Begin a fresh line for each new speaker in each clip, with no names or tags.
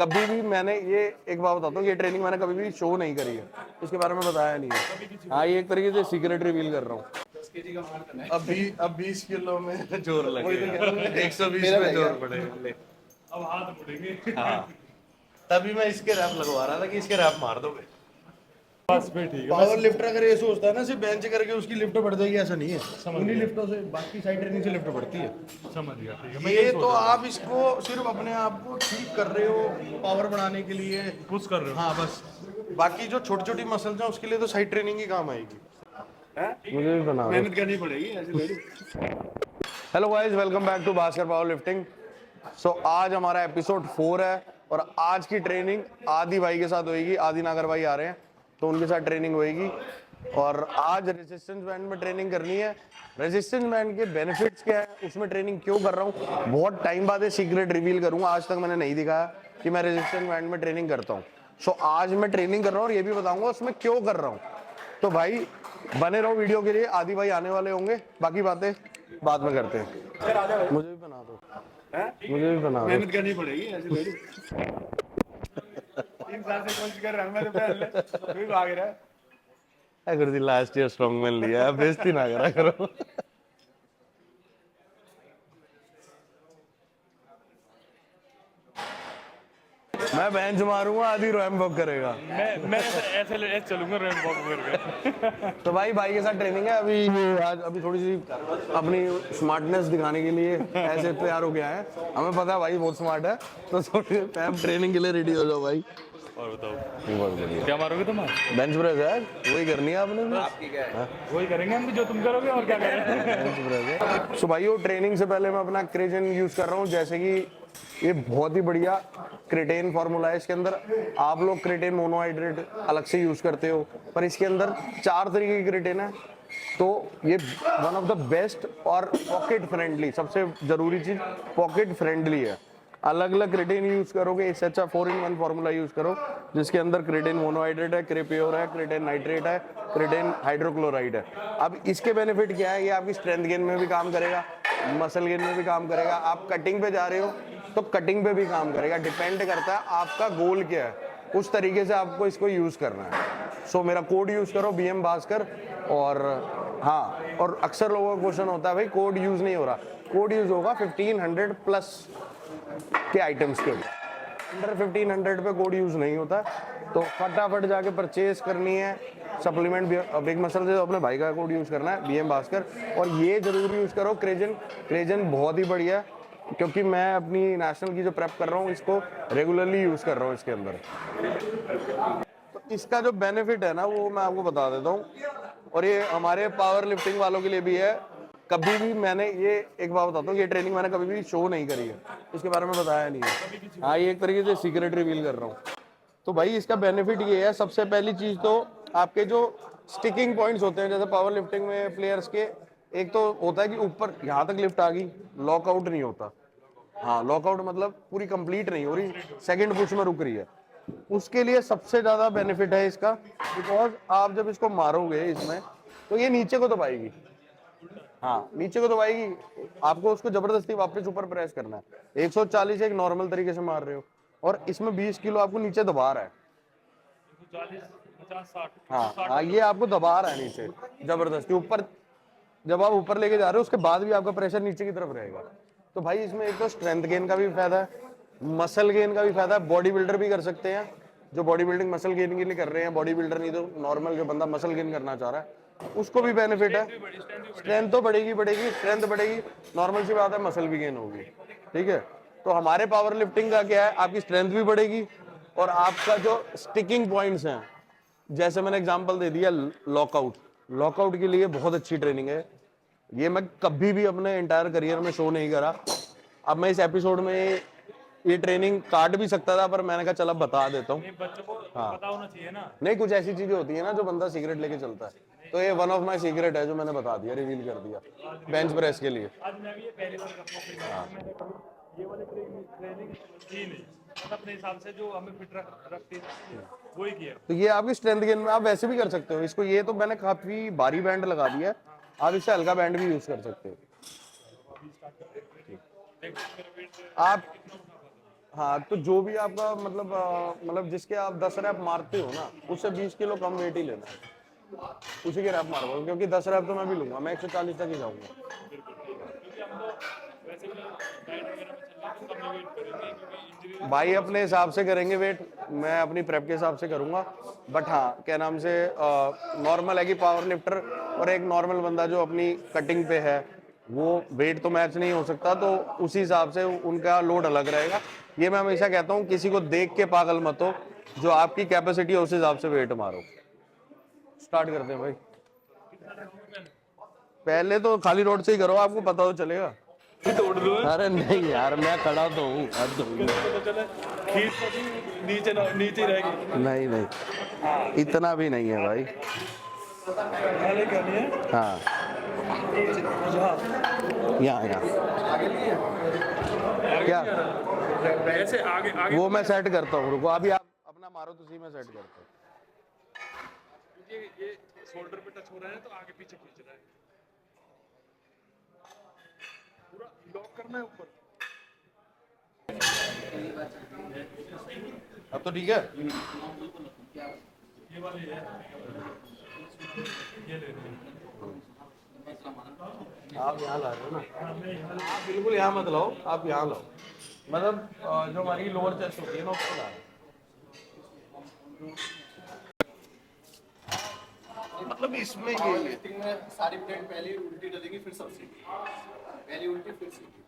कभी भी मैंने ये एक बात बताता हूँ, ये ट्रेनिंग मैंने कभी भी शो नहीं करी है, इसके बारे में बताया नहीं है। हाँ, ये एक तरीके से सीक्रेट रिवील कर रहा हूँ। अब 20 किलो में जोर लगेगा, 120 में जोर पड़ेगा।
अब हाथ मुड़ेंगे।
हाँ, तभी मैं इसके रैप लगवा रहा था कि इसके रैप मार दोगे।
बस फिर ठीक है।
पावर लिफ्टर अगर ये सोचता है ना सिर्फ बेंच करके उसकी लिफ्ट बढ़ जाएगी, ऐसा नहीं है। उन्हीं लिफ्टों से, बाकी साइड ट्रेनिंग से लिफ्ट बढ़ती है।
समझ गया, ठीक है। मैं
ये
यही
तो
सोच रहा
आप इसको सिर्फ अपने आप को ठीक कर रहे हो पावर बढ़ाने के लिए,
था। पुश कर रहे हो।
हाँ बस। बाकी जो छोटी छोटी मसल्स हैं उसके लिए तो साइड ट्रेनिंग ही काम आएगी। मुझे भी बना
मेहनत करनी पड़ेगी ऐसे थोड़ी।
Hello guys, welcome back to Bhaskar powerlifting. So आज हमारा एपिसोड 4 है और आज की ट्रेनिंग आदि भाई के साथ होगी। आदि नागर भाई आ रहे हैं तो उनके साथ ट्रेनिंग होगी। और आज रेजिस्टेंस बैंड में ट्रेनिंग करनी है। रेजिस्टेंस बैंड के बेनिफिट्स क्या है, उसमें ट्रेनिंग क्यों कर रहा हूँ, बहुत टाइम बाद ये सीक्रेट रिवील करूंगा। आज तक मैंने नहीं दिखाया कि मैं रेजिस्टेंस बैंड में ट्रेनिंग करता हूँ। सो आज मैं ट्रेनिंग कर रहा हूँ और ये भी बताऊंगा उसमें क्यों कर रहा हूँ। तो भाई बने रहो वीडियो के लिए, आदि भाई आने वाले होंगे, बाकी बातें बाद में करते हैं। मुझे भी बना दो, मुझे भी बना दो।
मेहनत करनी पड़ेगी ऐसे थोड़ी। 3 साल से कोशिश कर रहा हूं मैं तो पहले, तू भी भाग रहा है।
अगर लास्ट ईयर स्ट्रॉन्गमैन लिया है, बेइज्जती ना करा करो। मैं बेंच मारूंगा, आदि रैंप वॉक करेगा।
मैं ऐसे चलूंगा रैंप वॉक करके।
तो भाई के साथ ट्रेनिंग है अभी। आज अभी थोड़ी सी अपनी स्मार्टनेस दिखाने के लिए ऐसे तैयार हो गया है। हमें पता है भाई बहुत स्मार्ट है, तो थोड़ी ट्रेनिंग के लिए रेडी हो जाओ भाई।
और बताओ
बहुत बढ़िया।
क्या मारोगे तुम?
बेंच प्रेस है, वही करनी है आपने भी।
आपकी क्या है? वही करेंगे हम भी जो तुम करोगे, और क्या करेंगे।
बेंच प्रेस है। सो भाई ट्रेनिंग से पहले मैं अपना क्रेजन यूज कर रहा हूँ। जैसे कि ये बहुत ही बढ़िया क्रेटेन फार्मूला है। इसके अंदर आप लोग क्रेटेन मोनोहाइड्रेट अलग से यूज करते हो, पर इसके अंदर 4 तरीके की क्रेटेन है। तो ये वन ऑफ द बेस्ट और पॉकेट फ्रेंडली, सबसे जरूरी चीज पॉकेट फ्रेंडली है। अलग अलग क्रेटेन यूज करोगे, इससे अच्छा 4-in-1 फार्मूला यूज करो, जिसके अंदर क्रेटेन मोनोहाइड्रेट है, क्रेप्योर है, क्रेटेन नाइट्रेट है, क्रेटेन हाइड्रोक्लोराइड है। अब इसके बेनिफिट क्या है, ये आपकी स्ट्रेंथ गेन में भी काम करेगा, मसल गेन में भी काम करेगा। आप कटिंग पे जा रहे हो तो कटिंग पे भी काम करेगा। डिपेंड करता है आपका गोल क्या है, उस तरीके से आपको इसको यूज करना है। सो मेरा कोड यूज करो BM भास्कर। और हाँ, और अक्सर लोगों का क्वेश्चन होता है भाई कोड यूज नहीं हो रहा। कोड यूज होगा 1500 प्लस के आइटम्स के ऊपर, अंडर 1500 पे कोड यूज नहीं होता। तो फटाफट जाके परचेज करनी है सप्लीमेंट बिग मसल से, तो अपने भाई का कोड यूज करना है BM भास्कर। और ये जरूर यूज करो क्रेजन। क्रेजन बहुत ही बढ़िया है, क्योंकि मैं अपनी नेशनल की जो प्रेप कर रहा हूँ इसको रेगुलरली यूज कर रहा हूँ इसके अंदर। तो इसका जो बेनिफिट है ना वो मैं आपको बता देता हूँ, और ये हमारे पावर लिफ्टिंग वालों के लिए भी है। कभी भी मैंने ये एक बात बताता हूँ, ये ट्रेनिंग मैंने कभी भी शो नहीं करी है, इसके बारे में बताया नहीं है। हाँ, ये एक तरीके से सीक्रेट रिवील कर रहा हूँ। तो भाई इसका बेनिफिट ये है, सबसे पहली चीज तो आपके जो स्टिकिंग पॉइंट्स होते हैं, जैसे पावर लिफ्टिंग में प्लेयर्स के एक तो होता है कि ऊपर यहाँ तक लिफ्ट आ गई, लॉकआउट नहीं होता। हाँ, लॉकआउट मतलब पूरी कंप्लीट नहीं हो रही, सेकंड पुश में रुक रही है। उसके लिए सबसे ज्यादा बेनिफिट है इसका, बिकॉज आप जब इसको मारोगे इसमें तो ये नीचे को दबाएगी। हाँ, नीचे को दबाएगी, आपको उसको जबरदस्ती वापस ऊपर प्रेस करना है। 140 एक नॉर्मल तरीके से मार रहे हो, और इसमें 20 किलो आपको नीचे दबा रहा है।
40, 50, 60।
हाँ, ये आपको दबा रहा है नीचे जबरदस्ती ऊपर। जब आप ऊपर लेके जा रहे हो उसके बाद भी आपका प्रेशर नीचे की तरफ रहेगा। तो भाई इसमें एक तो स्ट्रेंथ गेन का भी फायदा है, मसल गेन का भी फायदा है। बॉडी बिल्डर भी कर सकते हैं, जो बॉडी बिल्डिंग मसल गेन के लिए कर रहे हैं। बॉडी बिल्डर नहीं तो नॉर्मल जो बंदा मसल गेन करना चाह रहा है उसको भी बेनिफिट है। स्ट्रेंथ तो बढ़ेगी, स्ट्रेंथ बढ़ेगी, नॉर्मल सी बात है, मसल भी गेन होगी। ठीक है, तो हमारे पावर लिफ्टिंग का क्या है, आपकी स्ट्रेंथ भी बढ़ेगी और आपका जो स्टिकिंग पॉइंट्स हैं, जैसे मैंने एग्जांपल दे दिया लॉकआउट, लॉकआउट के लिए बहुत अच्छी ट्रेनिंग है। ये मैं कभी भी अपने एंटायर करियर में शो नहीं करा। अब मैं इस एपिसोड में ये ट्रेनिंग काट भी सकता था, पर मैंने कहा चल अब बता देता हूँ।
बच्चों को पता होना चाहिए ना।
नहीं, कुछ ऐसी चीजें होती है ना जो बंदा सीक्रेट लेके चलता है, तो ये वन ऑफ माय सीक्रेट है जो मैंने बता दिया, रिवील कर दिया बेंच प्रेस के लिए।
आज मैं भी ये पहली बार कर रहा हूँ। मैंने कभी ये वाली ट्रेनिंग की नहीं, मतलब अपने हिसाब से जो हमें फिट रखती है वही किया।
तो ये आपकी स्ट्रेंथ गेन में आप वैसे भी कर सकते हो इसको। ये तो मैंने काफी भारी बैंड लगा दिया है, आप इससे हल्का बैंड भी यूज कर सकते हो। आप हाँ, तो जो भी आपका मतलब जिसके आप 10 रैप मारते हो ना, उससे 20 किलो कम वेट ही लेना है, उसी के रैप मारो, क्योंकि 10 रैप तो मैं भी लूंगा, मैं 140 तक ही जाऊंगा।
बिल्कुल ठीक है, क्योंकि हम तो वैसे भी डाइट वगैरह में चल रहे हैं तो कम ही वेट करेंगे, क्योंकि इंजरी
भाई अपने हिसाब से करेंगे वेट, मैं अपनी प्रेप के हिसाब से करूंगा। बट हाँ, क्या नाम से नॉर्मल है कि पावर लिफ्टर और एक नॉर्मल बंदा जो अपनी कटिंग पे है, वो वेट तो मैच नहीं हो सकता, तो उसी हिसाब से उनका लोड अलग रहेगा। ये मैं हमेशा कहता हूँ, किसी को देख के पागल मत हो, जो आपकी कैपेसिटी है उस हिसाब से वेट मारो। स्टार्ट करते हैं भाई।
कितना चढ़ाऊंगा पहले?
पहले तो खाली रोड से ही करो, आपको पता तो चलेगा।
ये तोड़ लो है।
अरे नहीं यार, मैं खड़ा तो हूँ, हद हो गई।
किसी को तो चले खींच तो दी, नीचे नीचे ही रहेगी।
नहीं नहीं, इतना भी नहीं है भाई।
पहले क्या नहीं है?
हाँ,
यहाँ
यहाँ यहाँ
आगे
क्या,
नहीं आ रहा। ऐसे आगे आगे
वो मैं सेट करता हूँ, रुको अभी आप अपना मारो तो सही, मैं सेट करता हूँ।
ये शोल्डर पे टच हो रहा है तो आगे पीछे खींच रहा है, पूरा लॉक करना है ऊपर।
अब तो ठीक है।
ये वाली है, ये ले रहे हैं।
आप यहाँ ला रहे हो ना, आप बिल्कुल यहाँ मत लाओ, आप यहाँ लाओ, मतलब जो हमारी लोअर चेस्ट होती है ना, उसको ला रहे हो। मतलब इसमें ये
लिफ्टिंग में सारी प्लेट पहले उल्टी डलेगी, फिर सब सीधी, पहली उल्टी फिर सीधी।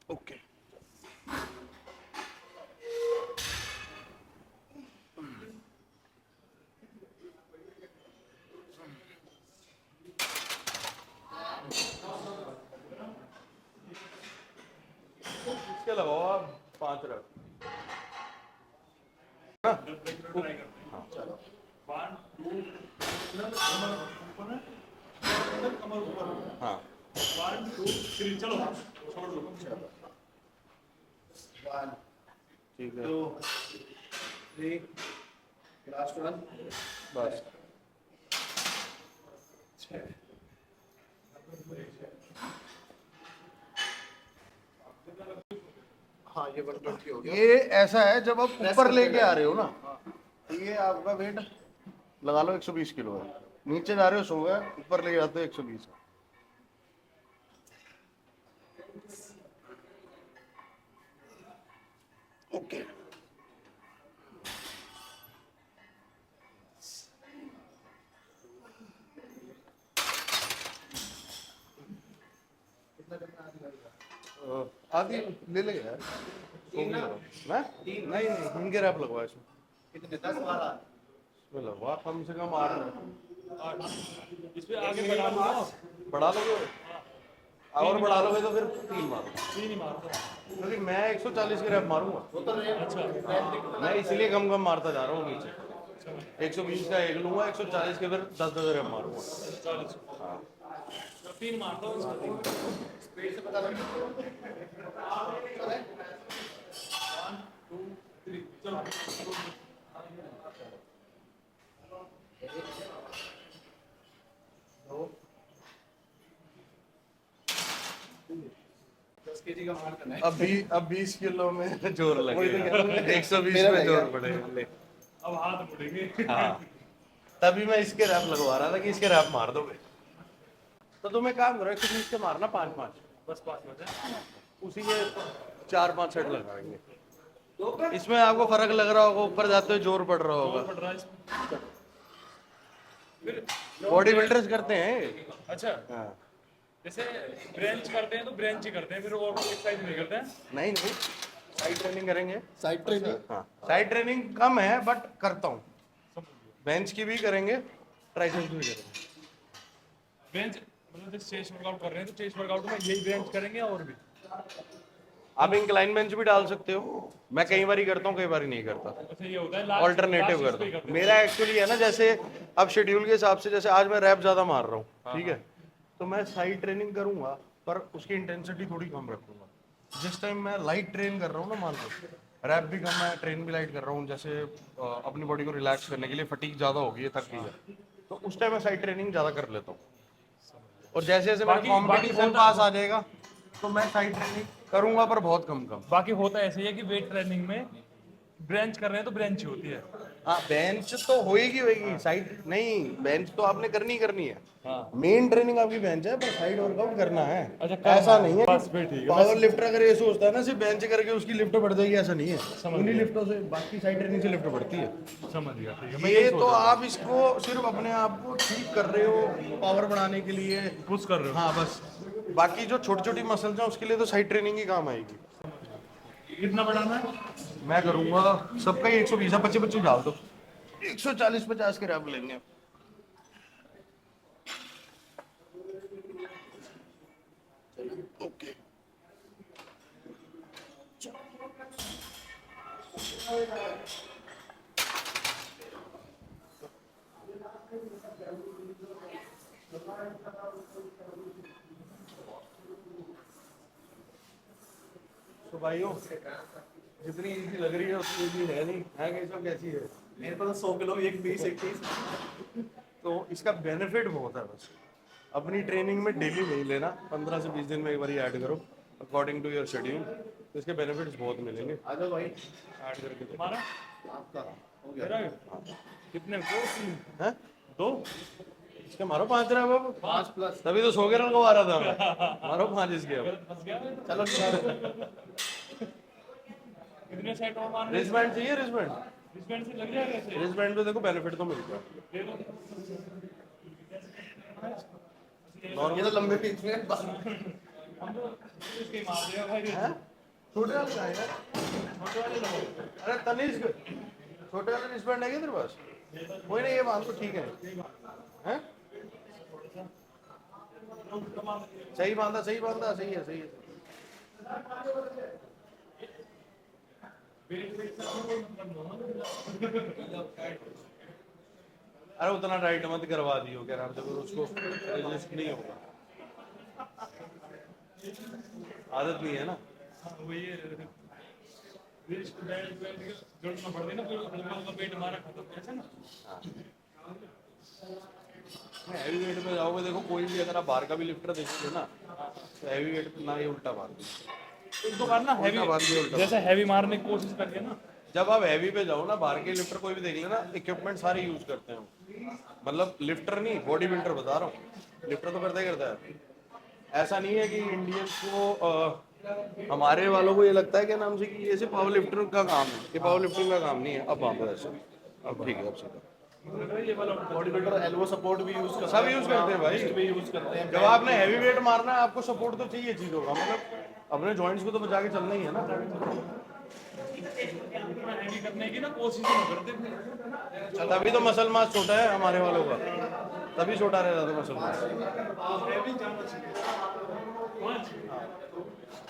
ओके। इसके लगाओ आप 5 रख।
ट्राई करते हैं। 1 2 कमर ऊपर,
हाँ
1 2 3 चलो छोड़ लो।
ठीक है,
2 3 लास्ट वन।
बस।
हाँ, ये 120 हो गया।
ये ऐसा है, जब आप ऊपर लेके आ रहे हो ना, तो ये आपका वेट लगा लो 120 किलो है, नीचे जा रहे हो 100 है, ऊपर ले जाते हो 120 है। ओके। आधी ले ले यार, मैं नहीं नहीं, इनके रैप लगवा इसमें,
कितने 10 12?
इसमें लगवा कम से कम 8।
इस पे आगे बढ़ा लो,
बढ़ा लोगे और बढ़ा लोगे तो फिर 3 मारो,
3 ही मारता।
क्योंकि मैं 140 के रैप मारूंगा,
अच्छा
मैं इसलिए कम कम मारता जा रहा हूँ नीचे। 120 का एक लूंगा, 140 के फिर 10 रैप मारूंगा।
40 3 मारता हूँ इसका।
स्पीड से पता लगे।
1 2 3 चलो।
केजी का मार करना है।
अब 20 किलो में जोर लगेगा, 120 में जोर पड़ेगा।
अब हाथ मुड़ेंगे।
हाँ, तभी मैं इसके रैप लगवा रहा था कि इसके रैप मार दोगे। तो तुम एक काम करो, 120 के मारना 5-5,
बस 5 बजे
उसी के 4-5 सेट लगाएंगे। इसमें आपको फर्क लग रहा होगा, ऊपर जाते हुए जोर पड़ रहा होगा।
पड़ रहा है इसमें। फिर
बॉडी बिल्डर्स करते हैं।
अच्छा,
हाँ।
जैसे ब्रेंच करते हैं तो ब्रेंच ही करते हैं, फिर और एक्सरसाइज नहीं करते हैं।
नहीं नहीं, साइड ट्रेनिंग करेंगे।
Side training.
हाँ, साइड ट्रेनिंग कम है बट करता हूँ। बेंच की भी करेंगे, ट्राइसेप्स भी करेंगे।
बेंच मतलब जैसे चेस्ट वर्कआउट कर रहे हैं तो चेस्ट वर्कआउट में यही बेंच करेंगे और भी?
आप इंक्लाइन बेंच भी डाल सकते हो, मैं कई बार करता हूँ, कई बार नहीं करता,
अच्छा ये होता है लास्ट
ऑल्टरनेटिव करता हूँ। मेरा एक्चुअली है ना, जैसे अब शेड्यूल के हिसाब से, जैसे आज मैं रैप ज़्यादा मार रहा हूँ, ठीक है, तो मैं साइड ट्रेनिंग करूंगा पर उसकी इंटेंसिटी थोड़ी कम रखूंगा। जिस टाइम मैं लाइट ट्रेन कर रहा हूँ ना, मान लो रैप भी कम है, ट्रेन भी लाइट कर रहा हूँ, जैसे अपनी बॉडी को रिलैक्स करने के लिए, फटीग ज़्यादा होगी है, थक गई है, तो उस टाइम मैं साइड ट्रेनिंग ज़्यादा कर लेता हूँ। और जैसे जैसे मेरा कॉम्पिटिशन पास आ जाएगा तो मैं साइड ट्रेनिंग करूंगा, पर बहुत कम कम।
बाकी होता ऐसे ही है कि वेट ट्रेनिंग में ब्रेंच कर रहे हैं तो ब्रेंच ही होती है।
हाँ बेंच तो होएगी होएगी, साइड नहीं, बेंच तो आपने करनी ही करनी है। मेन ट्रेनिंग आपकी बेंच है, पर साइड वर्कआउट करना है।
अच्छा, करना
ऐसा
है।
नहीं है
बस
कि
फिर ठीक है।
पावर लिफ्टर अगर ये सोचता है ना सिर्फ बेंच करके उसकी लिफ्ट बढ़ जाएगी, ऐसा नहीं है। उन्हीं लिफ्टों से, बाकी साइड ट्रेनिंग से लिफ्ट बढ़ती है।
समझ गया, ठीक है, मैं
ये
यही
तो
सोच रहा था।
आप इसको सिर्फ अपने आप को ठीक कर रहे हो पावर बढ़ाने के लिए,
पुश कर रहे हो।
हाँ बस। बाकी जो छोटी छोटी मसल्स हैं उसके लिए तो साइड ट्रेनिंग ही काम आएगी।
कितना बढ़ाना है?
मैं करूंगा सबका ही 120, 25 डाल दो, 140-50 के रैप लेंगे। ओके तो भाइयों, जितनी इजी लग रही है उतनी इजी है नहीं, है कैसी है?
मेरे पास 100 किलो एक 20-21।
तो इसका बेनिफिट बहुत है, बस अपनी ट्रेनिंग में डेली नहीं लेना, 15 से 20 दिन में एक बार ऐड करो अकॉर्डिंग टू योर शेड्यूल, तो इसके बेनिफिट्स बहुत मिलेंगे।
आ जाओ भाई,
ऐड करके देखो।
हमारा
आपका हो गया।
मेरा कितने? दो तीन?
हैं?
दो?
इसके मारो 5 रैप अब,
5 प्लस।
तभी तो 100 के रन को आ रहा था मैं, मारो 5 इसके अब।
फंस गया मैं।
चलो ठीक
कितने सेट और मारने?
रिस्टबैंड चाहिए? रिस्टबैंड,
रिस्टबैंड से लग जाएगा ऐसे?
रिस्टबैंड पे देखो बेनिफिट तो मिलता है।
ले लो।
है। ये तो लंबे पीच में
हम तो इसके ही मार देगा भाई।
हैं? छोटे वाले का है यार,
छोटे वाले लोग।
अरे तनिष्क, छोटे वाले रिस्टबैंड है क्या तेरे पास? कोई नहीं, ये बांध तो ठीक है। हैं? सही बांधा, सही बांधा, सही है, सही है। अरे उतना टाइट मत करवा दियो, क्या नाम से, फिर उसको रेजिस्ट नहीं होगा, आदत नहीं है ना।
हाँ, वही है। जोड़ना पड़ गई ना, फिर हल्का हल्का पेट हमारा खत्म ऐसे ना।
हैवी वेट पे जाओगे, देखो कोई भी अगर आप बाहर का भी लिफ्टर देखोगे ना, तो हैवी वेट पे ना ये उल्टा मार दो,
एक दो बार ना
उल्टा मार दिया,
हैवी,
उल्टा।
जैसे हैवी मारने की कोशिश करिए ना।
जब आप हैवी पे जाओ ना, बाहर के लिफ्टर कोई भी देख लेना, इक्विपमेंट सारे यूज करते हैं, मतलब लिफ्टर नहीं, बॉडी बिल्डर बता रहा हूँ, लिफ्टर तो करता ही करता है। ऐसा नहीं है कि इंडियंस को हमारे वालों को ये लगता है क्या नाम से कि ये सिर्फ पावर लिफ्टर का काम है, ये पावर लिफ्टिंग का काम नहीं है। अब वहाँ पर ऐसे, अब ठीक है, अब सीधा
ये वाला
बॉडी बिल्डर एल्बो सपोर्ट भी यूज करते
सब यूज करते हैं भाई।
भी यूज करते हैं।
जब आपने हैवी वेट मारना है, आपको सपोर्ट तो चाहिए चीजों का, मतलब अपने जॉइंट्स को तो बचा के चलना ही है ना।
हैवी करने की ना कोशिश ही ना करते।
अच्छा, तभी तो मसल मास छोटा है हमारे वालों का, तभी छोटा रह रहा था मसल मास।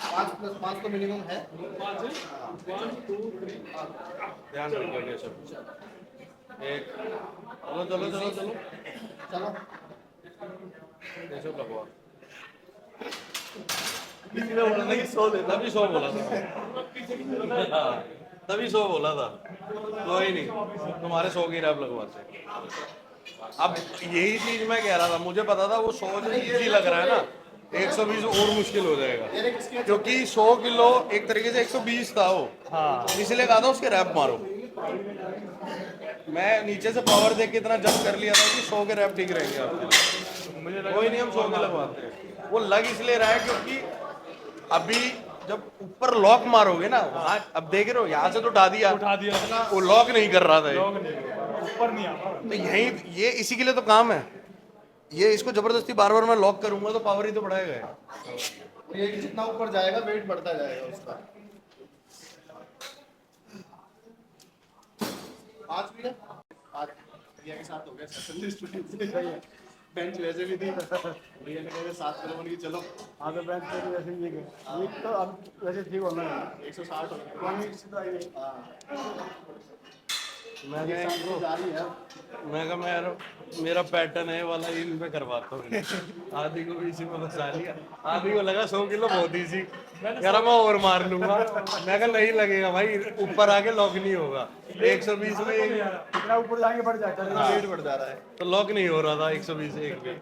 5+5 तो मिनिमम है।
ध्यान रखिएगा सब। एक, चलो चलो चलो चलो,
चलो
कैसे लगवा,
किसी ने बोला था कि 100 देता।
तभी 100 बोला था। हाँ, तभी 100 बोला था। कोई नहीं, तुम्हारे 100 की रैप लगवाते हैं। अब यही चीज मैं कह रहा था, मुझे पता था वो 100 जो इजी लग रहा है ना, 120 और मुश्किल हो जाएगा, क्योंकि 100 किलो एक तरीके से 120 था वो, इसलिए कहा था उसके रैप मारो। मैं नीचे से पावर देख के इतना जज कर लिया था कि 100 के रैप ठीक रहेंगे आपके। कोई नहीं, हम 100 के लगवाते हैं। वो लग इसलिए रहा है क्योंकि अभी जब ऊपर लॉक मारोगे ना, वहाँ अब देख रहे हो, यहाँ से तो उठा दिया, वो लॉक नहीं कर रहा था ये।
ऊपर नहीं आ रहा।
तो यही, ये इसी के लिए तो काम है। ये इसको जबरदस्ती बार बार मैं लॉक करूंगा तो पावर ही तो बढ़ाएगा यार।
ये जितना ऊपर जाएगा वेट बढ़ता जाएगा उसका। 5 भी है, 5 भैया के साथ हो गया सेशन लिस्ट। बेंच वैसे भी थी भैया ने कहा 7 किलो बन की चलो
हाँ तो बेंच पे भी वैसे ही है ये तो अब वैसे ठीक होना है
160 हो गए
1 से तो आई है
मैं
ये
कहा
साथ में जा रही है
मैं कहा मैं यार मेरा पैटर्न है ये वाला इन पे करवाता हूँ आदि को भी इसी में फंसा लिया आदि को लगा 100 किलो बहुत ही सी यार मैं और मार लूंगा मैं कहा नहीं लगेगा भाई ऊपर आके लॉक नहीं होगा 120 में
इतना ऊपर जाएंगे बढ़ जाता है
वेट बढ़ जा रहा है
तो लॉक नहीं हो रहा था 120 एक पे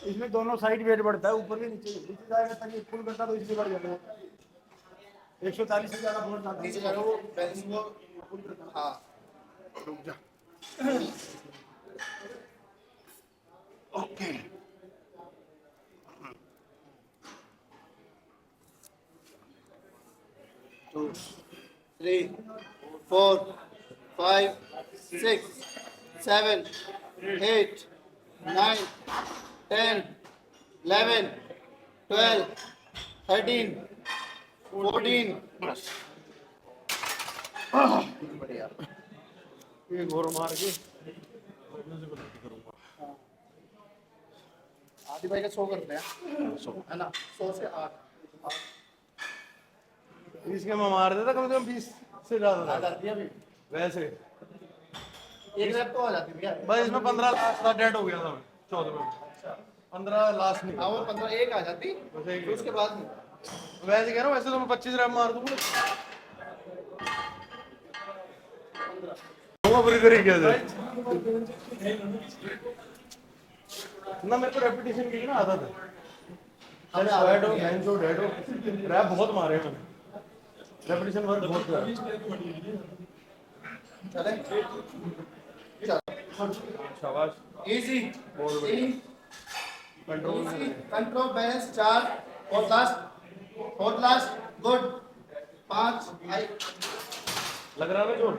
इसमें दोनों साइड वेट बढ़ता है ऊपर के नीचे जाएगा तक ये फुल करता तो इसलिए बढ़ जाता है 140 से ज्यादा बहुत जाता
नीचे जाकर वो बेंच को हाँ रुक जा ओके 2 3 4 5 6 7 8 9 10 11 12 13 14 बढ़िया
एक और मार के
आदि भाई का 100 करते हैं 100 है ना 100 से 8
इसके मैं मार देता कम से कम 20 से ज्यादा
आ जाती है अभी
वैसे
एक रैप तो आ जाती है भैया
भाई इसमें 15 लास्ट था डेड हो गया था मैं 14 में 15 लास्ट नहीं
हाँ वो 15 एक आ जाती
वैसे
फिर उसके बाद नहीं
वैसे कह रहा हूँ वैसे तो मैं 25 रैप मार दूंगा बुरी तरीके से ना मेरे को रेपिटेशन की ना आदत है
हमें
स्क्वाड हो
आदत
बेंच हो डेड हो रैप बहुत मारे हैं मैंने रेपिटेशन वर्क बहुत किया है।
चले
शाबाश
इजी
बहुत बढ़िया
कंट्रोल कंट्रोल बैलेंस 4 और लास्ट गुड 5 हाई
लग रहा है ना जोर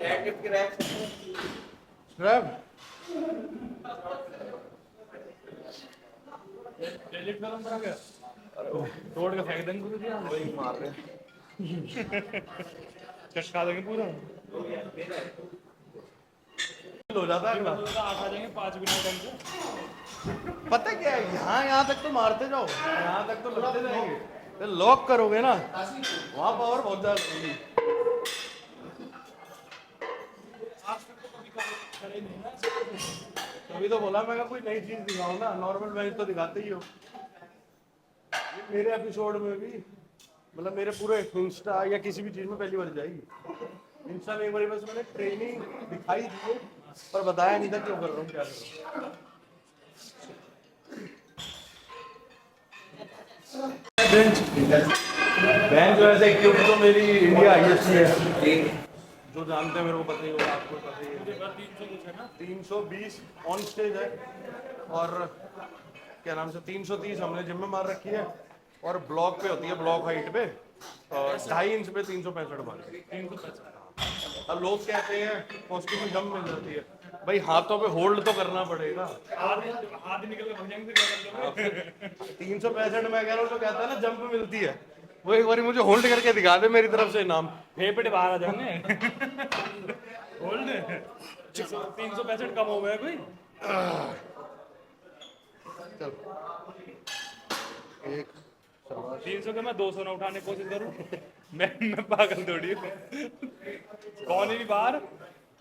एक्टिव की रैप
रैप
डेडलिफ्ट खत्म करा क्या तोड़ के फेंक देंगे पूरी दिया
वही मार रहे
चटका देंगे पूरा
हो जाता है अगला
8 आ जाएंगे 5 बिना टाइम से
पता क्या है यहाँ तक तो मारते जाओ यहाँ तक तो लगते जाएंगे लॉक करोगे ना वहाँ पावर बहुत ज्यादा लगेगी तभी तो बोला मैं कोई नई चीज दिखाऊं ना नॉर्मल मैच तो दिखाते ही हो ये मेरे एपिसोड में भी मतलब मेरे पूरे इंस्टा या किसी भी चीज में पहली बार जाएगी इंस्टा में एक बार बस मैंने ट्रेनिंग दिखाई दी है पर बताया नहीं था क्यों कर रहा हूँ क्या कर रहा हूँ बेंच वैसे क्योंकि तो मेरी इंडिया हाईएस्ट है जो जानते हैं मेरे को पता ही होगा आपको पता ही है 320 ऑन स्टेज है और क्या नाम से 330 हमने जिम में मार रखी है और ब्लॉक पे होती है ब्लॉक हाइट पे 2.5 इंच पे 365 मार अब लोग कहते हैं पॉजिटिव में जंप मिल जाती है भाई हाथों पे होल्ड तो करना पड़ेगा
हाथ निकल के भाग जाएंगे फिर क्या करोगे
365 मैं कह रहा हूँ जो कहता है ना जंप मिलती है वो एक बार मुझे होल्ड करके दिखा दे मेरी तरफ से इनाम
फेफड़े बाहर आ जाएंगे होल्ड 365 कम हो गया कोई
चल एक
300 के मैं 200 ना उठाने की कोशिश करूं मैं पागल थोड़ी हूं कौन ही बाहर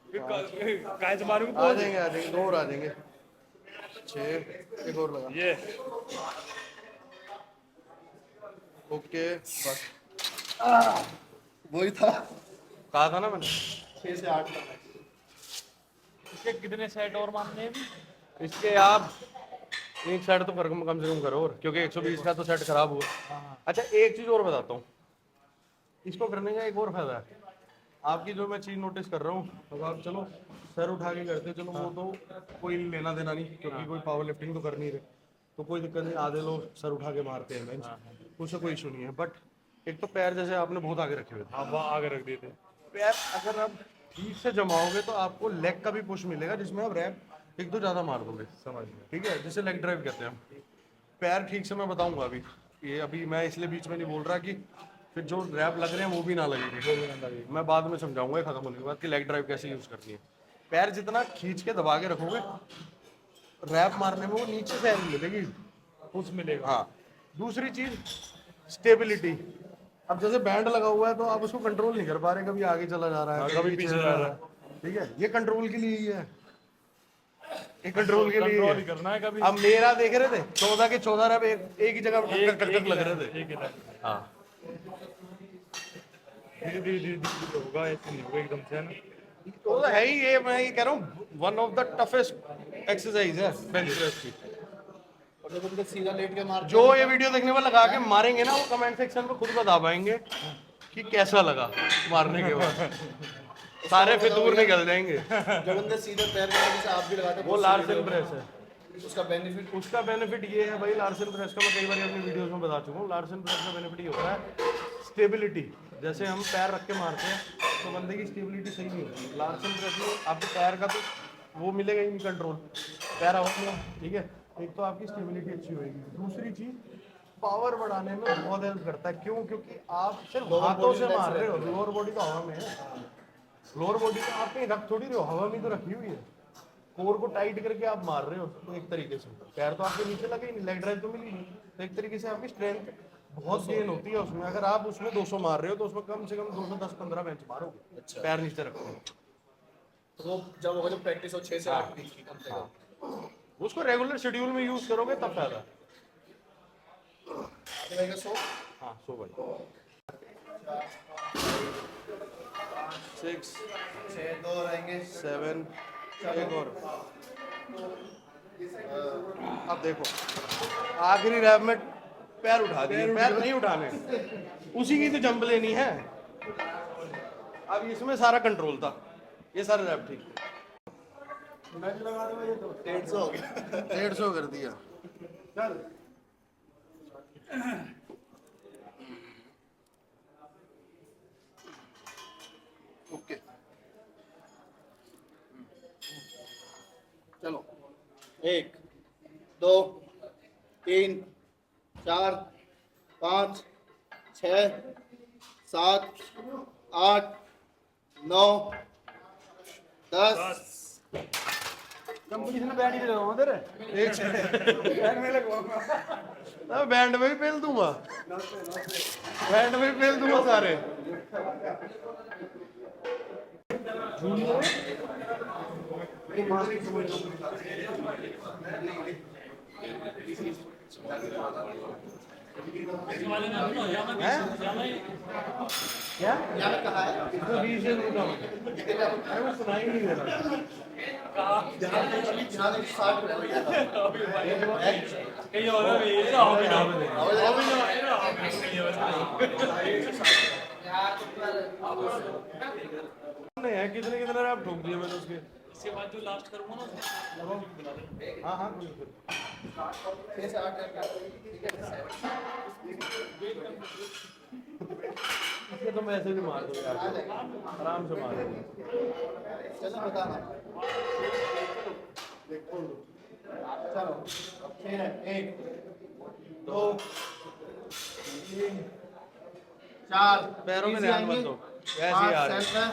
काय से मारूंगा
आ जाएंगे 2 और आ जाएंगे 6 एक और लगा
ये
ओके बस
वही था
कहा था ना मैंने
6 से 8 तक
इसके कितने सेट और मारने हैं अभी?
इसके आप एक सेट तो कम से कम करो और क्योंकि 120 का तो सेट खराब हुआ अच्छा एक चीज और बताता हूँ इसको करने का एक और फायदा है आपकी जो मैं चीज नोटिस कर रहा हूँ तो आप चलो सर उठा के करते चलो वो तो कोई लेना देना नहीं क्योंकि कोई पावर लिफ्टिंग तो कर नहीं रहे तो कोई दिक्कत नहीं आधे लोग सर उठा के मारते हैं बेंच उससे कोई इशू नहीं है बट एक तो पैर जैसे आपने बहुत आगे रखे हुए थे,
हाँ वहाँ आगे रख दिए थे।
पैर अगर आप ठीक से जमाओगे तो आपको लेग का भी पुश मिलेगा, जिसमें आप रैप एक दो ज्यादा मार दोगे,
समझ गया।
ठीक है, जिसे लेग ड्राइव कहते हैं हम। पैर ठीक से मैं बताऊंगा अभी, ये अभी मैं इसलिए बीच में नहीं बोल रहा कि फिर जो रैप लग रहे हैं वो भी ना लगेगी, मैं बाद में समझाऊंगा खत्म होने के बाद कि लेग ड्राइव कैसे यूज करनी है। पैर जितना खींच के दबा के रखोगे, रैप मारने में वो नीचे से एंड मिलेगी।
पुश मिलेगा।
हाँ, दूसरी चीज स्टेबिलिटी। अब जैसे बैंड लगा हुआ है तो आप उसको कंट्रोल नहीं कर पा रहे, कभी आगे चला जा रहा है,
कभी पीछे जा रहा है।
ठीक है, ये कंट्रोल के लिए ही है, ये कंट्रोल के लिए ही
कंट्रोल ही
है।
करना है कभी।
अब मेरा देख रहे थे 14 के 14 रैप एक ही जगह टक टक टक लग रहे थे।
एक ही टाइम।
हाँ,
धीरे धीरे धीरे धीरे होगा, ऐसे नहीं होगा एकदम से, है ना।
वो तो है ही, ये मैं ये कह रहा हूँ one of the toughest exercise है बेंच प्रेस की।
और जब उनको सीधा लेट के मार
जो ये वीडियो देखने पर लगा के मारेंगे ना, वो कमेंट सेक्शन में खुद बता पाएंगे कि कैसा लगा मारने के बाद। सारे फिर दूर निकल जाएंगे।
जब उनके सीधे पैर के जैसे आप भी लगाते हैं,
वो लार्सन प्रेस है।
उसका बेनिफिट
उसका बेनिफिट ये है भाई, लार्सन प्रेस का मैं कई बार अपनी वीडियोस में बता चुका हूँ। लार्सन प्रेस का बेनिफिट ये होता है स्टेबिलिटी। जैसे हम पैर रख के मारते हैं तो बंदे की स्टेबिलिटी सही नहीं होती। लार्सन प्रेस में आपके पैर का तो वो मिलेगा ही नहीं कंट्रोल, पैर आउट में, ठीक है। एक तो आपकी स्टेबिलिटी अच्छी होगी, दूसरी चीज पावर बढ़ाने में बहुत हेल्प करता है। क्यों? क्योंकि आप सिर्फ हाथों से मार रहे हो, लोअर बॉडी तो हवा में है। लोअर बॉडी तो आप कहीं रख थोड़ी रहे हो, हवा में तो रखी हुई है। कोर को टाइट करके आप मार रहे हो तो एक तरीके से, पैर तो आपके नीचे लगे ही नहीं, लेग ड्राइव तो मिली नहीं, तो एक तरीके से आपकी स्ट्रेंथ बहुत गेन होती है उसमें। अगर आप उसमें 200 मार रहे हो तो उसमें कम से कम 210-15 बेंच मारोगे, पैर नीचे रखो।
तो वो जब होगा, जब प्रैक्टिस हो 6 से 8 वीक की कम से कम,
उसको रेगुलर शेड्यूल में यूज करोगे तब फायदा।
आते रहेगा 100।
हाँ, सो भाई 6
6 2 रहेंगे।
7 एक और। अब देखो आखिरी रैप में पैर उठा दिए, पैर नहीं उठाने, उसी की तो जंप लेनी है। अब इसमें सारा कंट्रोल था, ये सारा रैप ठीक।
मैच लगा दो ये तो
150 हो गया।
150 कर दिया।
चल
ओके, चलो 1 2 3 4 5 6 7 8 9 10।
कंपटीशन में बैठ ही लगाऊंगा तेरे
एक
बैठ में लगवाऊंगा।
मैं बैंड में भी पेल दूंगा, बैंड में भी पेल दूंगा सारे। क्या?
यहाँ कहा है
इसमें 20 से रुका हूँ। अरे वो सुनाई नहीं दे रहा।
जहाँ 60 रुपये
कहीं और है, ये हॉबी ना
नहीं है, कितने कितने रैप ठोक दिए मैंने उसके।
इसके बाद जो लास्ट करूंगा ना,
हाँ हाँ बिल्कुल।
6 से 8
इसके तो मैं ऐसे भी मार दूंगा यार, आराम से मार दूंगा।
चलो बताना। चलो 1 2 3 4
पैरों में ध्यान मत दो, ऐसे ही आ रहे हैं।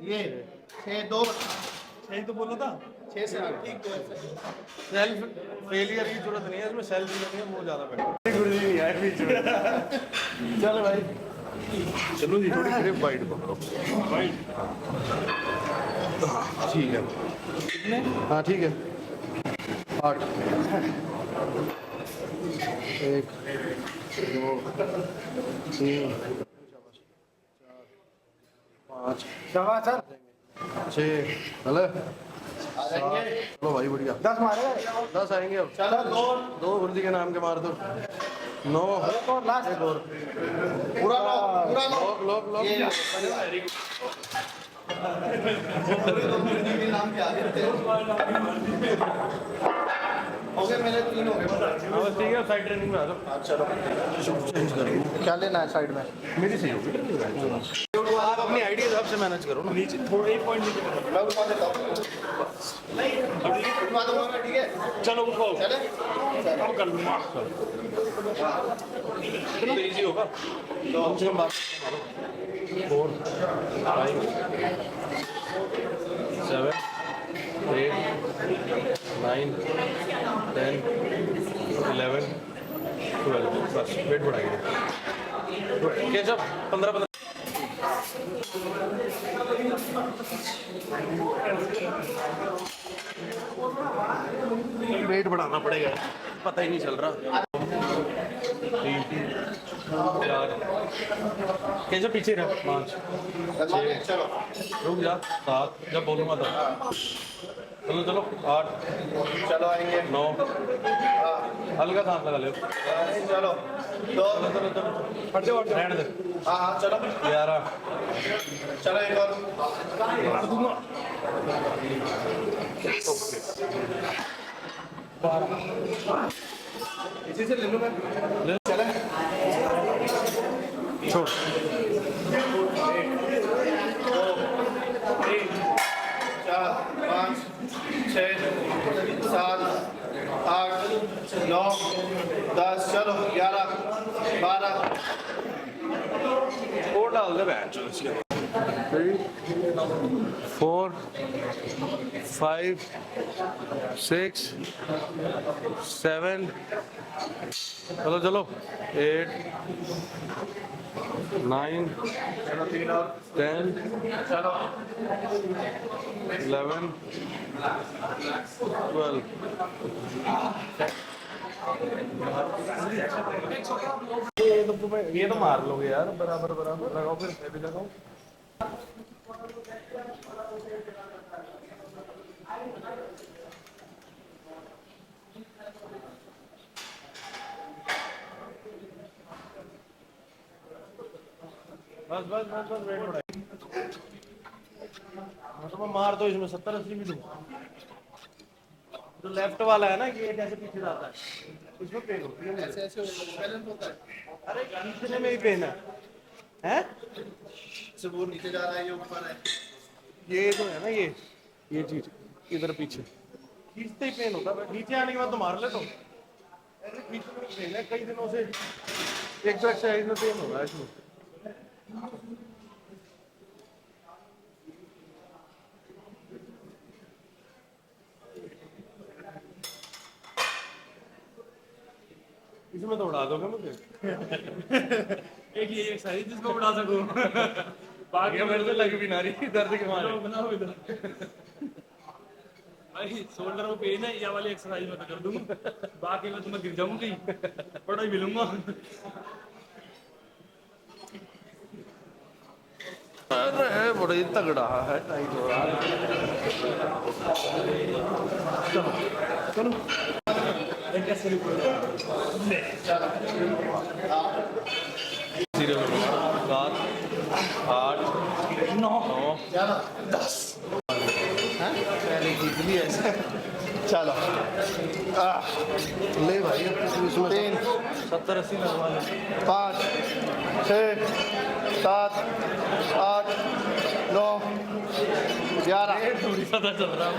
ये 6 2
यही तो बोला था।
6 से 8 ठीक है।
सेल्फ फेलियर की जरूरत नहीं है इसमें, सेल्फ ही है वो ज्यादा बेटर। गुरु जी नहीं आए बीच में। चलो भाई, चलो जी थोड़ी ग्रिप वाइड पकड़ो। ठीक है, हाँ ठीक है। 8 1 2 3 5
शाबाश सर
6 चलो चलो भाई बढ़िया।
10 मारेगा
10 आएंगे अब।
चलो
2 गुरु जी के नाम के मार दो। 9
एक और लास्ट
एक और।
पूरा
लोग
ये नाम क्या है? हो गए मेरे 3 हो गए बस।
हाँ बस ठीक है, साइड ट्रेनिंग में आ जाओ।
क्या लेना है साइड में?
मेरी सही होगी आप अपनी आईडी के हिसाब से मैनेज करो ना।
नीचे थोड़ा एक पॉइंट नीचे करना।
मैं उठवा देता हूँ। उठवा दूंगा मैं, ठीक है?
चलो उठाओ,
चले?
अब कर लूँगा।
इतना इजी होगा तो कम से कम बात 4 5 7 8 9 10 11 12 बस वेट बढ़ाइए केशव 15 वेट बढ़ाना पड़ेगा, पता ही नहीं चल रहा। 3 4 कैसे पीछे रह 5
चलो।
रुक जा 7 जब बोलूंगा तब चलो चलो 8
चलो आएंगे।
9 हल्का सांस लगा ले
चलो 2।
चलो चलो फट जाओ रहने दे
हाँ हाँ चलो
11
चलो एक और।
मार दूंगा 12
इसी से ले लो मैं। चले?
छोड़
4 5 6 7 8 9 10 चलो 11 12
और डाल दे बैठ चलो इसके 4 5 6 7 चलो चलो 8 9
चलो 3 और
10
चलो
11 12 ये तो मार लोगे यार बराबर बराबर लगाओ फिर मैं भी लगाओ बस बस बस बस वेट बढ़ाइए तो मैं मार दो इसमें 70-80 भी दूँ जो लेफ्ट वाला है ना ये जैसे पीछे जाता है इसमें पेन होती है
ऐसे ऐसे बैलेंस होता है।
अरे इतने में ही पेन है हैं
से वो नीचे जा रहा है, ये ऊपर है।
ये तो है ना ये चीज इधर पीछे खींचते ही पेन होता है नीचे आने के बाद तो मार ले तो ऐसे खींचने में पेन है कई दिनों से एक तो एक्सरसाइज में पेन हो रहा है इसमें इसमें तो उड़ा दोगे मुझे
एक ये एक्सरसाइज जिसको उड़ा सकूं। बाकी
मेरे से लग भी ना रही दर्द के मारे
बनाओ इधर। भाई शोल्डर में पेन है, ये वाली एक्सरसाइज मैं तो कर दूंगा, बाकी मैं तुम्हें गिर जाऊंगी, बड़ा ही मिलूंगा।
अरे बड़ा ही तगड़ा है टाइट हो रहा है सीरियल 7 8 9 10 पहले जीत ली ऐसे
चलो
ले भाई अब तो इसमें
3
70-80 लगवा ले
5 6 7 8 9 11
थोड़ी सा चल रहा हूँ।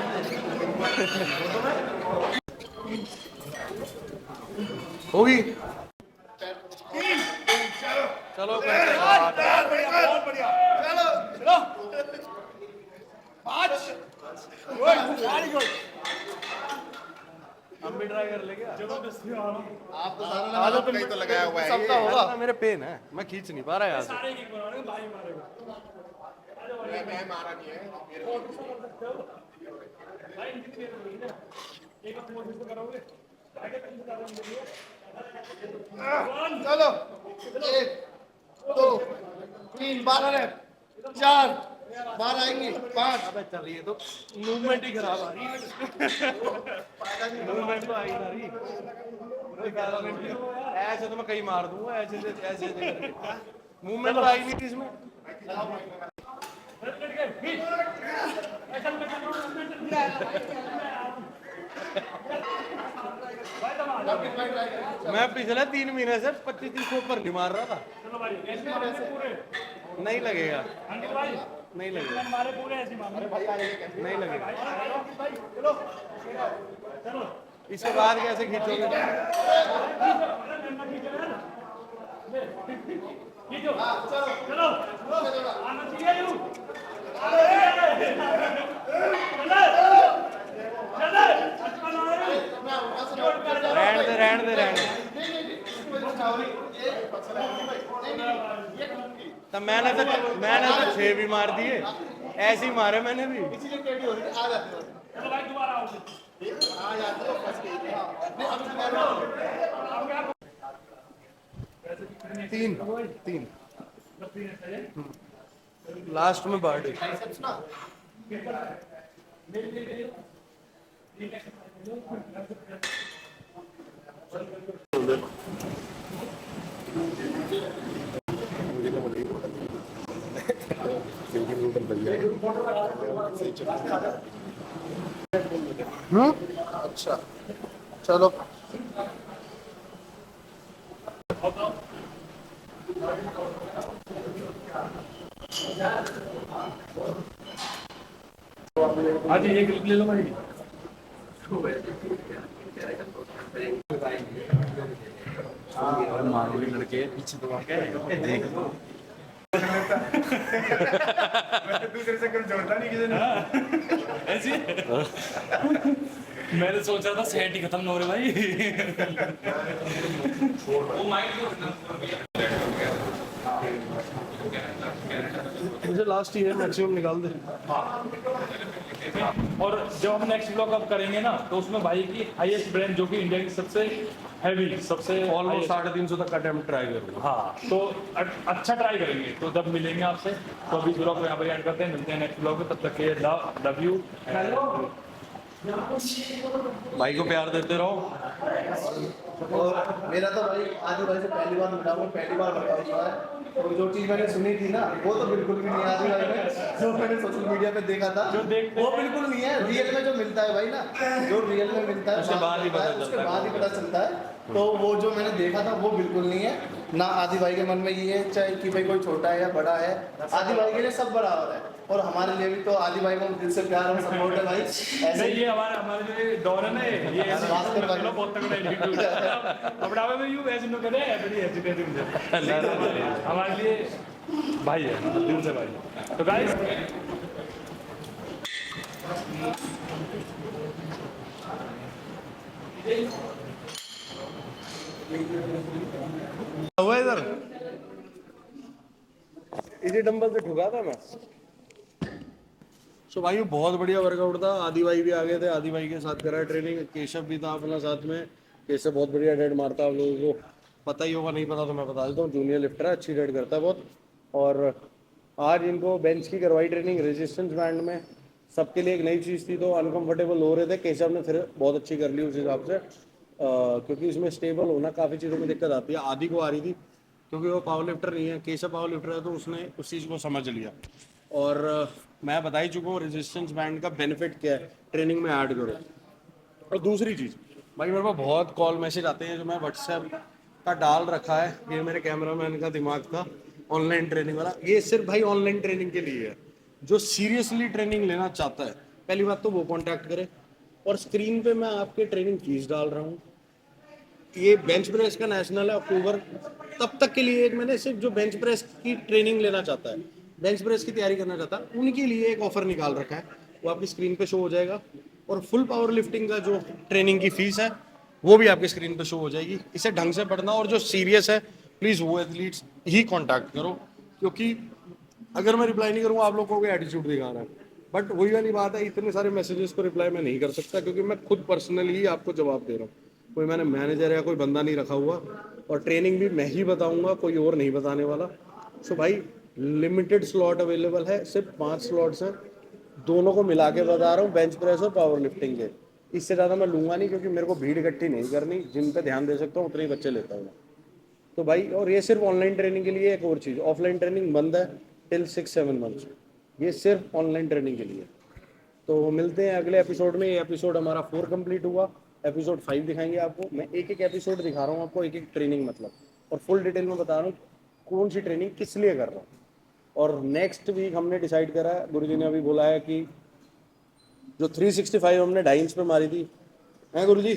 होगी चलो हम भी ट्राई कर लेंगे
जबरदस्ती आ रहा हूँ।
आप तो सारा कहीं तो लगाया हुआ है।
सबका होगा मेरे पेन है मैं खींच नहीं पा रहा यार
सारे एक बनाने भाई मारेगा।
मैं मारा नहीं है।
भाई इनकी देर हो गई ना, एक आप कोशिश तो करोगे।
चलो 1 2 3 12 रहे 4 12 आएंगी 5
अबे चल रही है तो मूवमेंट ही खराब आ रही है मूवमेंट तो आ ही ना रही कोई फायदा नहीं ऐसे तो मैं कहीं मार दूंगा ऐसे ऐसे मूवमेंट तो आ ही नहीं थी इसमें मैं पिछले 3 महीने से 25-30 के ऊपर नहीं मार रहा था।
चलो भाई ऐसे मारने पूरे।
नहीं लगेगा,
अंकित भाई
नहीं लगेगा,
हमारे पूरे ऐसे मारने।
नहीं लगेगा।
चलो
इसके बाद कैसे खींचोगे?
खींचो चलो आना चाहिए यू
रहने दे। तो मैंने तो 6 भी मार दिए, ऐसे ही मारे मैंने भी।
चलो भाई दोबारा आओ
तीन लास्ट में बर्थडे।
अच्छा चलो
आज ये क्लिप ले लो भाई।
मारोगे लड़के पीछे तो देख लो।
दूसरे से कम जोड़ता नहीं किसी ने।
ऐसी मैंने सोचा था सेट ही खत्म न हो रहे भाई।
मुझे लास्ट ईयर मैक्सिमम निकाल दे।
और जब हम नेक्स्ट ब्लॉग अब करेंगे ना तो उसमें भाई की हाईएस्ट ब्रांड जो कि इंडिया की सबसे हैवी सबसे
ऑलमोस्ट 350 तक का अटेम्प्ट ट्राई करूंगा।
हाँ तो अच्छा ट्राई करेंगे। तो जब मिलेंगे आपसे तो अभी ब्लॉग को यहाँ पर एंड करते हैं, मिलते हैं नेक्स्ट ब्लॉग में। तब तक के लव यू।
भाई को प्यार देते रहो।
और मेरा तो भाई आदि भाई से पहली बार मिला हूँ, पहली बार वर्कआउट हुआ है। और जो चीज़ मैंने सुनी थी ना वो तो बिल्कुल भी नहीं आदि भाई में, जो मैंने सोशल मीडिया पे देखा था
जो देखते
वो बिल्कुल नहीं है। रियल में जो मिलता है भाई ना, जो रियल में मिलता है
उसके बाद ही पता चलता
उसके
है।
बाद ही पता चलता है। तो वो जो मैंने देखा था वो बिल्कुल नहीं है। ना आदि भाई के मन में ये है चाहे कि भाई कोई छोटा है या बड़ा है, आदि भाई के लिए सब बराबर है। और हमारे लिए भी तो आदि भाई को दिल से प्यार और सपोर्ट है भाई। ऐसे
नहीं ये हमारे जो ये दौर है ना ये ऐसे
भास्कर भाई।
बहुत तगड़ा एटीट्यूड है। अब डावे में यूं ऐसे लोग कहते हैं बड़ी एजुकेटेड मुझे हमारे लिए भाई है, दिल से भाई। तो गाइस
हुआ इधर इसी डंबल से ठुका था मैं। सो भाई बहुत बढ़िया वर्कआउट था। आदि भाई भी आ गए थे, आदि भाई के साथ करा ट्रेनिंग। केशव भी था अपना साथ में। केशव बहुत बढ़िया डेड मारता है, आप लोगों को पता ही होगा, नहीं पता तो मैं बता देता हूँ। जूनियर लिफ्टर है, अच्छी डेड करता है बहुत। और आज इनको बेंच की करवाई ट्रेनिंग रेजिस्टेंस बैंड में। सबके लिए एक नई चीज़ थी तो अनकंफर्टेबल हो रहे थे। केशव ने फिर बहुत अच्छी कर ली उस हिसाब से, क्योंकि इसमें स्टेबल होना काफ़ी चीज़ों में दिक्कत आती है। आदि को आ रही थी क्योंकि वो पावर लिफ्टर नहीं है, केशव पावर लिफ्टर है, तो उसने उस चीज़ को समझ लिया। और मैं बता ही चुका हूँ रेजिस्टेंस बैंड का बेनिफिट क्या है, ट्रेनिंग में ऐड करो। और दूसरी चीज़ भाई, मेरे पास बहुत कॉल मैसेज आते हैं जो मैं व्हाट्सएप का डाल रखा है, ये मेरे कैमरामैन का दिमाग था, ऑनलाइन ट्रेनिंग वाला। ये सिर्फ भाई ऑनलाइन ट्रेनिंग के लिए है। जो सीरियसली ट्रेनिंग लेना चाहता है, पहली बात तो वो कॉन्टैक्ट करे। और स्क्रीन पे मैं आपके ट्रेनिंग फीस डाल रहा हूँ। ये बेंच प्रेस का नेशनल है अक्टूबर तब तक के लिए। एक मैंने सिर्फ जो बेंच प्रेस की ट्रेनिंग लेना चाहता है, बेंच प्रेस की तैयारी करना चाहता है, उनके लिए एक ऑफर निकाल रखा है, वो आपकी स्क्रीन पे शो हो जाएगा। और फुल पावर लिफ्टिंग का जो ट्रेनिंग की फीस है वो भी आपकी स्क्रीन पे शो हो जाएगी। इसे ढंग से पढ़ना, और जो सीरियस है प्लीज़ वो एथलीट्स ही कॉन्टैक्ट करो, क्योंकि अगर मैं रिप्लाई नहीं करूँगा आप लोगों को एटीट्यूड दिखाना है। बट वही वाली बात है, इतने सारे मैसेजेस को रिप्लाई मैं नहीं कर सकता, क्योंकि मैं खुद पर्सनली ही आपको जवाब दे रहा हूँ। कोई मैंने मैनेजर या कोई बंदा नहीं रखा हुआ, और ट्रेनिंग भी मैं ही बताऊंगा, कोई और नहीं बताने वाला। सो भाई लिमिटेड स्लॉट अवेलेबल है, सिर्फ 5 स्लॉट्स हैं, दोनों को मिला के बता रहा हूँ, बेंच प्रेस और पावर लिफ्टिंग के। इससे ज़्यादा मैं लूंगा नहीं, क्योंकि मेरे को भीड़ इकट्ठी नहीं करनी। जिन पे ध्यान दे सकता हूँ उतने ही बच्चे लेता हूँ। तो भाई, और ये सिर्फ ऑनलाइन ट्रेनिंग के लिए। एक और चीज़, ऑफलाइन ट्रेनिंग बंद है टिल 6-7 मंथ्स, ये सिर्फ ऑनलाइन ट्रेनिंग के लिए। तो मिलते हैं अगले एपिसोड में। ये एपिसोड हमारा 4 कंप्लीट हुआ, एपिसोड 5 दिखाएंगे आपको। मैं एक एक एपिसोड दिखा रहा हूँ आपको, एक एक ट्रेनिंग मतलब, और फुल डिटेल में बता रहा हूँ कौन सी ट्रेनिंग किस लिए कर रहा हूँ। और नेक्स्ट वीक हमने डिसाइड करा है, गुरुजी ने अभी बोला है कि जो 365 हमने 2.5 इंच पे मारी थी, हैं गुरुजी?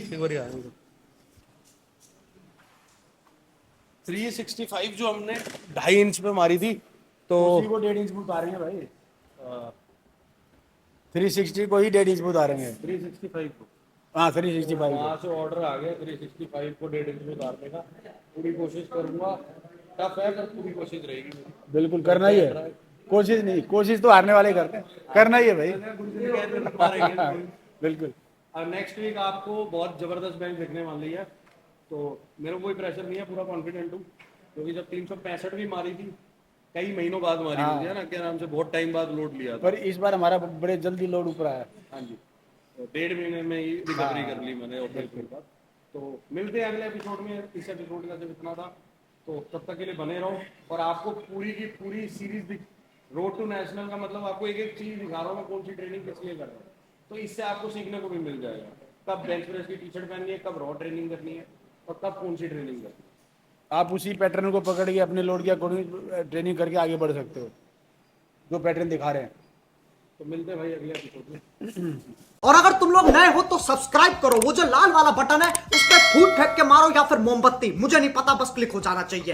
365 जो हमने 2.5 इंच पे मारी थी, तो
उसी को 1.5 इंच पे उतारेंगे भाई। 360 को ही 1.5 इंच पे उतारेंगे।
365 को
हाँ 365 को।
वहाँ से ऑर्डर आ गया 365 को 1.5 इंच में उतारने का। पूरी कोशिश करूंगा, टफ है पर पूरी कोशिश रहेगी मेरी।
बिल्कुल करना ही है, कोशिश नहीं, कोशिश तो हारने वाले करते हैं, करना ही है भाई। बिल्कुल।
और नेक्स्ट वीक आपको बहुत जबरदस्त बेंच दिखने वाली है, तो मेरे को कोई प्रेशर नहीं है, पूरा कॉन्फिडेंट हूँ, क्योंकि जब 365 भी मारी थी कई महीनों बाद मारी हुई है ना, क्या नाम से, बहुत टाइम बाद लोड लिया था।
पर इस बार हमारा बड़े जल्दी लोड ऊपर आया।
हाँ जी, तो 1.5 महीने में ही रिकवरी कर ली मैंने ऑपरेशन के बाद। तो मिलते हैं अगले एपिसोड में। इस एपिसोड का जब इतना था, तो तब तक के लिए बने रहो, और आपको पूरी की पूरी सीरीज रोड टू नेशनल का मतलब आपको एक एक चीज दिखा रहा हूँ मैं, कौन सी ट्रेनिंग किस लिए कर रहा हूँ, तो इससे आपको सीखने को भी मिल जाएगा कब बेंच प्रेस की टी शर्ट पहननी है, कब रॉ ट्रेनिंग करनी है, और कब कौन सी ट्रेनिंग करनी है।
आप उसी पैटर्न को पकड़ के अपने लोड के अकॉर्डिंग ट्रेनिंग करके आगे बढ़ सकते हो, जो पैटर्न दिखा रहे हैं।
तो मिलते हैं भाई अगले एपिसोड में।
और अगर तुम लोग नए हो तो सब्सक्राइब करो, वो जो लाल वाला बटन है उस पर फूट फेंक के मारो या फिर मोमबत्ती, मुझे नहीं पता, बस क्लिक हो जाना चाहिए।